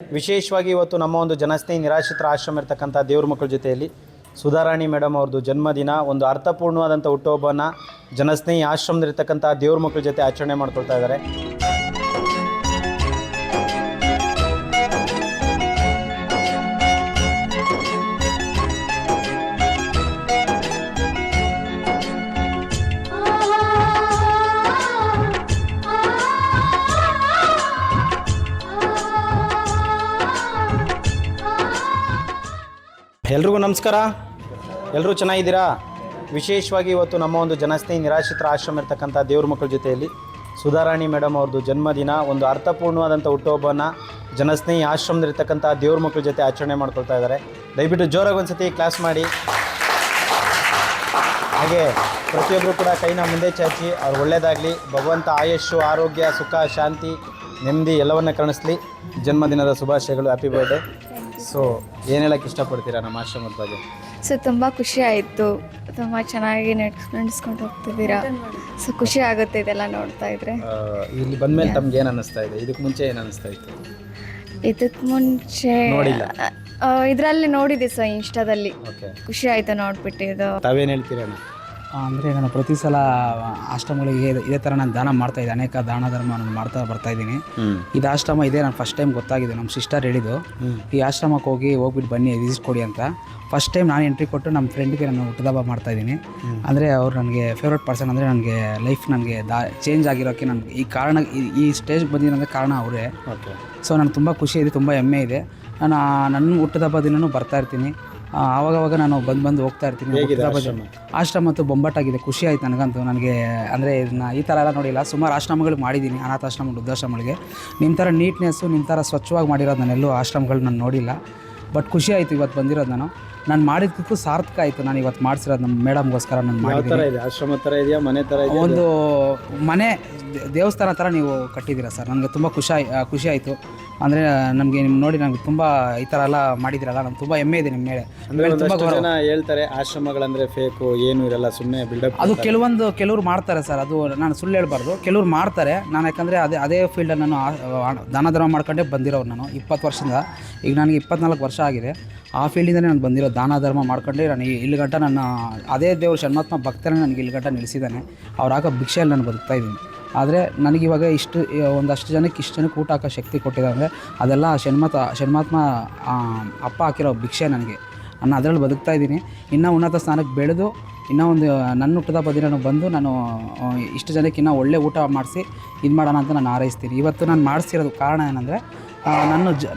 ವಿಶೇಷವಾಗಿ ಇವತ್ತು ನಮ್ಮ ಒಂದು ಜನಸ್ನೇಹಿ ನಿರಾಶ್ರಿತರ ಆಶ್ರಮ ಇರತಕ್ಕಂಥ ದೇವ್ರ ಮಕ್ಕಳ ಜೊತೆಯಲ್ಲಿ ಸುಧಾರಾಣಿ ಮೇಡಮ್ ಅವ್ರದ್ದು ಜನ್ಮದಿನ ಒಂದು ಅರ್ಥಪೂರ್ಣವಾದಂಥ ಹುಟ್ಟುಹಬ್ಬನ ಜನಸ್ನೇಹಿ ಆಶ್ರಮದಲ್ಲಿರ್ತಕ್ಕಂಥ ದೇವ್ರ ಮಕ್ಕಳ ಜೊತೆ ಆಚರಣೆ ಮಾಡ್ಕೊಳ್ತಾ ಇದ್ದಾರೆ. ಎಲ್ರಿಗೂ ನಮಸ್ಕಾರ. ಎಲ್ಲರೂ ಚೆನ್ನಾಗಿದ್ದೀರಾ? ವಿಶೇಷವಾಗಿ ಇವತ್ತು ನಮ್ಮ ಒಂದು ಜನಸ್ನೇಹಿ ನಿರಾಶ್ರಿತರ ಆಶ್ರಮ ಇರತಕ್ಕಂಥ ದೇವ್ರ ಮಕ್ಕಳ ಜೊತೆಯಲ್ಲಿ ಸುಧಾರಾಣಿ ಮೇಡಮ್ ಅವ್ರದ್ದು ಜನ್ಮದಿನ ಒಂದು ಅರ್ಥಪೂರ್ಣವಾದಂಥ ಹುಟ್ಟುಹಬ್ಬನ ಜನಸ್ನೇಹಿ ಆಶ್ರಮದಲ್ಲಿರ್ತಕ್ಕಂಥ ದೇವ್ರ ಮಕ್ಕಳ ಜೊತೆ ಆಚರಣೆ ಮಾಡ್ಕೊಳ್ತಾ ಇದ್ದಾರೆ. ದಯವಿಟ್ಟು ಜೋರಾಗಿ ಒಂದು ಸತಿ ಕ್ಲಾಸ್ ಮಾಡಿ. ಹಾಗೆ ಪ್ರತಿಯೊಬ್ಬರು ಕೂಡ ಕೈನ ಮುಂದೆ ಚಾಚಿ ಅವ್ರು ಒಳ್ಳೆಯದಾಗಲಿ, ಭಗವಂತ ಆಯುಷ್ಯು, ಆರೋಗ್ಯ, ಸುಖ, ಶಾಂತಿ, ನೆಮ್ಮದಿ ಎಲ್ಲವನ್ನ ಕರುಣಿಸ್ಲಿ. ಜನ್ಮದಿನದ ಶುಭಾಶಯಗಳು. Happy birthday. ಸೊ ಏನು ಹೇಳಕ್ಕೆ ಇಷ್ಟಪಡ್ತೀರಾ ನಮ್ಮ ಆಶ್ರಮದ ಬಗ್ಗೆ? ಸೊ ತುಂಬ ಖುಷಿ ಆಯಿತು, ತುಂಬ ಚೆನ್ನಾಗಿ ನಡೆಸ್ಕೊಂಡು ಹೋಗ್ತಿದ್ದೀರಾ. ಸೊ ಖುಷಿ ಆಗುತ್ತೆ ಇದೆಲ್ಲ ನೋಡ್ತಾ ಇದ್ರೆ. ಇಲ್ಲಿ ಬಂದಮೇಲೆ ತಮ್ಗೆ ಏನು ಅನ್ನಿಸ್ತಾ ಇದೆ? ಇದಕ್ಕೆ ಮುಂಚೆ ಏನು ಅನ್ನಿಸ್ತಾ ಇತ್ತು? ಇದಕ್ಕೆ ಮುಂಚೆ ನೋಡಿಲ್ಲ, ಇದರಲ್ಲಿ ನೋಡಿದ್ದೆ ಸರ್, ಇನ್ಸ್ಟಾದಲ್ಲಿ. ಓಕೆ, ಖುಷಿ ಆಯಿತು ನೋಡ್ಬಿಟ್ಟಿದ್ದು. ತಾವೇನು ಹೇಳ್ತೀರಣ್ಣ? ಅಂದರೆ ನಾನು ಪ್ರತಿ ಸಲ ಆಶ್ರಮಗಳಿಗೆ ಇದೇ ಥರ ನಾನು ದಾನ ಮಾಡ್ತಾಯಿದ್ದೆ. ಅನೇಕ ದಾನ ಧರ್ಮ ನಾನು ಮಾಡ್ತಾ ಬರ್ತಾಯಿದ್ದೀನಿ. ಇದು ಆಶ್ರಮ ಇದೆ, ನಾನು ಫಸ್ಟ್ ಟೈಮ್ ಗೊತ್ತಾಗಿದೆ. ನಮ್ಮ ಸಿಸ್ಟರ್ ಹೇಳಿದ್ದು ಈ ಆಶ್ರಮಕ್ಕೆ ಹೋಗ್ಬಿಟ್ಟು ಬನ್ನಿ, ವಿಸಿಟ್ ಕೊಡಿ ಅಂತ. ಫಸ್ಟ್ ಟೈಮ್ ನಾನು ಎಂಟ್ರಿ ಕೊಟ್ಟು ನಮ್ಮ ಫ್ರೆಂಡ್ಗೆ ನಾನು ಹುಟ್ಟುಹಬ್ಬ ಮಾಡ್ತಾಯಿದ್ದೀನಿ. ಅಂದರೆ ಅವ್ರು ನನಗೆ ಫೇವ್ರೇಟ್ ಪರ್ಸನ್. ಅಂದರೆ ನನಗೆ ಲೈಫ್ ನನಗೆ ಚೇಂಜ್ ಆಗಿರೋಕ್ಕೆ ನನಗೆ ಈ ಕಾರಣ, ಈ ಸ್ಟೇಜ್ಗೆ ಬಂದಿರೋಂಥ ಕಾರಣ ಅವರೇ. ಓಕೆ. ಸೊ ನನಗೆ ತುಂಬ ಖುಷಿ ಇದೆ, ತುಂಬ ಹೆಮ್ಮೆ ಇದೆ. ನಾನು ನನ್ನ ಹುಟ್ಟುಹಬ್ಬ ದಿನವೂ ಬರ್ತಾಯಿರ್ತೀನಿ. ಆವಾಗವಾಗ ನಾನು ಬಂದು ಹೋಗ್ತಾ ಇರ್ತೀನಿ. ಆಶ್ರಮ ಮತ್ತು ಬೊಂಬಾಟಾಗಿದೆ, ಖುಷಿ ಆಯ್ತು ನನಗಂತೂ. ನನಗೆ ಅಂದರೆ ಇದನ್ನ ಈ ಥರ ಎಲ್ಲ ನೋಡಿಲ್ಲ. ಸುಮಾರು ಆಶ್ರಮಗಳು ಮಾಡಿದ್ದೀನಿ, ಅನಾಥಾಶ್ರಮ, ವೃದ್ಧಾಶ್ರಮಗಳಿಗೆ. ನಿಮ್ಮ ಥರ ನೀಟ್ನೆಸ್ಸು, ನಿಮ್ಮ ಥರ ಸ್ವಚ್ಛವಾಗಿ ಮಾಡಿರೋದು ನಾನೆಲ್ಲೂ ಆಶ್ರಮಗಳು ನಾನು ನೋಡಿಲ್ಲ. ಬಟ್ ಖುಷಿ ಆಯಿತು ಇವತ್ತು ಬಂದಿರೋದು. ನಾನು ಮಾಡಿದ್ದಕ್ಕೂ ಸಾರ್ಥಕ ಆಯಿತು. ನಾನು ಇವತ್ತು ಮಾಡಿಸಿರೋದು ನಮ್ಮ ಮೇಡಮ್ಗೋಸ್ಕರ ನಾನು ಮಾಡಿದ್ದೀನಿ. ಆಶ್ರಮ ಥರ ಇದೆಯಾ, ಮನೆ ಥರ ಇದೆಯಾ? ಒಂದು ಮನೆ ದೇವಸ್ಥಾನ ಥರ ನೀವು ಕಟ್ಟಿದ್ದೀರಾ ಸರ್. ನನಗೆ ತುಂಬ ಖುಷಿ ಆಯಿತು. ಅಂದರೆ ನಮಗೆ ನಿಮ್ಮ ನೋಡಿ ನನಗೆ ತುಂಬ ಈ ಥರ ಎಲ್ಲ ಮಾಡಿದಿರಲ್ಲ, ನನಗೆ ತುಂಬ ಹೆಮ್ಮೆ ಇದೆ ನಿಮ್ಮ ಮೇಲೆ. ತುಂಬ ಜನ ಹೇಳ್ತಾರೆ ಆಶ್ರಮಗಳಂದರೆ ಫೇಕು, ಏನು ಇರಲ್ಲ, ಸುಮ್ಮನೆ ಬಿಲ್ಡಪ್. ಅದು ಕೆಲವರು ಮಾಡ್ತಾರೆ ಸರ್. ಅದು ನಾನು ಸುಳ್ಳು ಹೇಳ್ಬಾರ್ದು, ಕೆಲವ್ರು ಮಾಡ್ತಾರೆ. ನಾನು ಯಾಕಂದರೆ ಅದೇ ಫೀಲ್ಡಲ್ಲಿ ನಾನು ದಾನ ಧರ್ಮ ಮಾಡ್ಕೊಂಡೇ ಬಂದಿರೋರು. ನಾನು 20 ವರ್ಷದಿಂದ, ಈಗ ನನಗೆ 24 ವರ್ಷ ಆಗಿದೆ. ಆ ಫೀಲ್ಡಿಂದಲೇ ನಾನು ಬಂದಿರೋ. ದಾನ ಧರ್ಮ ಮಾಡ್ಕೊಂಡೆ ನಾನು ಇಲ್ಲಿಗಂಟ ನನ್ನ ಅದೇ ದೇವರು ಷಣ್ಮಾತ್ಮ ಭಕ್ತನೇ ನನಗೆ ಇಲ್ಲಿಗಂಟ ನಿಲ್ಲಿಸಿದ್ದಾನೆ. ಅವ್ರು ಹಾಕೋ ಭಿಕ್ಷೆಯಲ್ಲಿ ನಾನು ಬದುಕ್ತಾ ಇದ್ದೀನಿ. ಆದರೆ ನನಗಿವಾಗ ಒಂದಷ್ಟು ಜನಕ್ಕೆ ಊಟ ಹಾಕೋ ಶಕ್ತಿ ಕೊಟ್ಟಿದ್ದಾರೆ. ಅದೆಲ್ಲ ಷಣ್ಮಾತ್ಮ ಅಪ್ಪ ಹಾಕಿರೋ ಭಿಕ್ಷೆ ನನಗೆ. ನಾನು ಅದರಲ್ಲಿ ಬದುಕ್ತಾ ಇದ್ದೀನಿ. ಇನ್ನೂ ಉನ್ನತ ಸ್ಥಾನಕ್ಕೆ ಬೆಳೆದು ಇನ್ನೂ ಒಂದು ನನ್ನ ಹುಟ್ಟುಹಬ್ಬ ದಿನ ಬಂದು ನಾನು ಇಷ್ಟು ಜನಕ್ಕೆ ಇನ್ನೂ ಒಳ್ಳೆ ಊಟ ಮಾಡಿಸಿ ಇದು ಮಾಡೋಣ ಅಂತ ನಾನು ಹಾರೈಸ್ತೀನಿ. ಇವತ್ತು ನಾನು ಮಾಡಿಸಿರೋದು ಕಾರಣ ಏನಂದರೆ,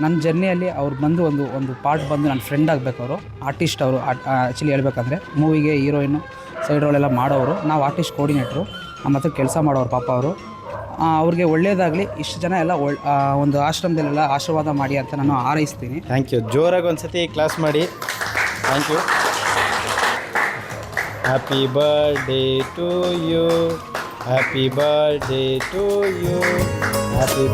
ನನ್ನ ಜರ್ನಿಯಲ್ಲಿ ಅವ್ರು ಬಂದು ಒಂದು ಪಾರ್ಟ್ ಬಂದು ನನ್ನ ಫ್ರೆಂಡ್ ಆಗಬೇಕು. ಅವರು ಆರ್ಟಿಸ್ಟ್. ಅವರು ಆ್ಯಕ್ಚುಲಿ ಹೇಳ್ಬೇಕಂದ್ರೆ ಮೂವಿಗೆ ಹೀರೋಯಿನ್ನು ಸೈಡ್ ರೋಲೆಲ್ಲ ಮಾಡೋರು. ನಾವು ಆರ್ಟಿಸ್ಟ್ ಕೋರ್ಡಿನೇಟ್ರು, ನಮ್ಮ ಹತ್ರ ಕೆಲಸ ಮಾಡೋರು. ಪಾಪ ಅವರು ಅವ್ರಿಗೆ ಒಳ್ಳೆಯದಾಗಲಿ, ಇಷ್ಟು ಜನ ಎಲ್ಲ ಒಂದು ಆಶ್ರಮದಲ್ಲೆಲ್ಲ ಆಶೀರ್ವಾದ ಮಾಡಿ ಅಂತ ನಾನು ಹಾರೈಸ್ತೀನಿ. Thank you. ಜೋರಾಗಿ ಒಂದು ಸತಿ ಕ್ಲಾಸ್ ಮಾಡಿ. Thank you. Happy birthday to you, happy birthday to you, happy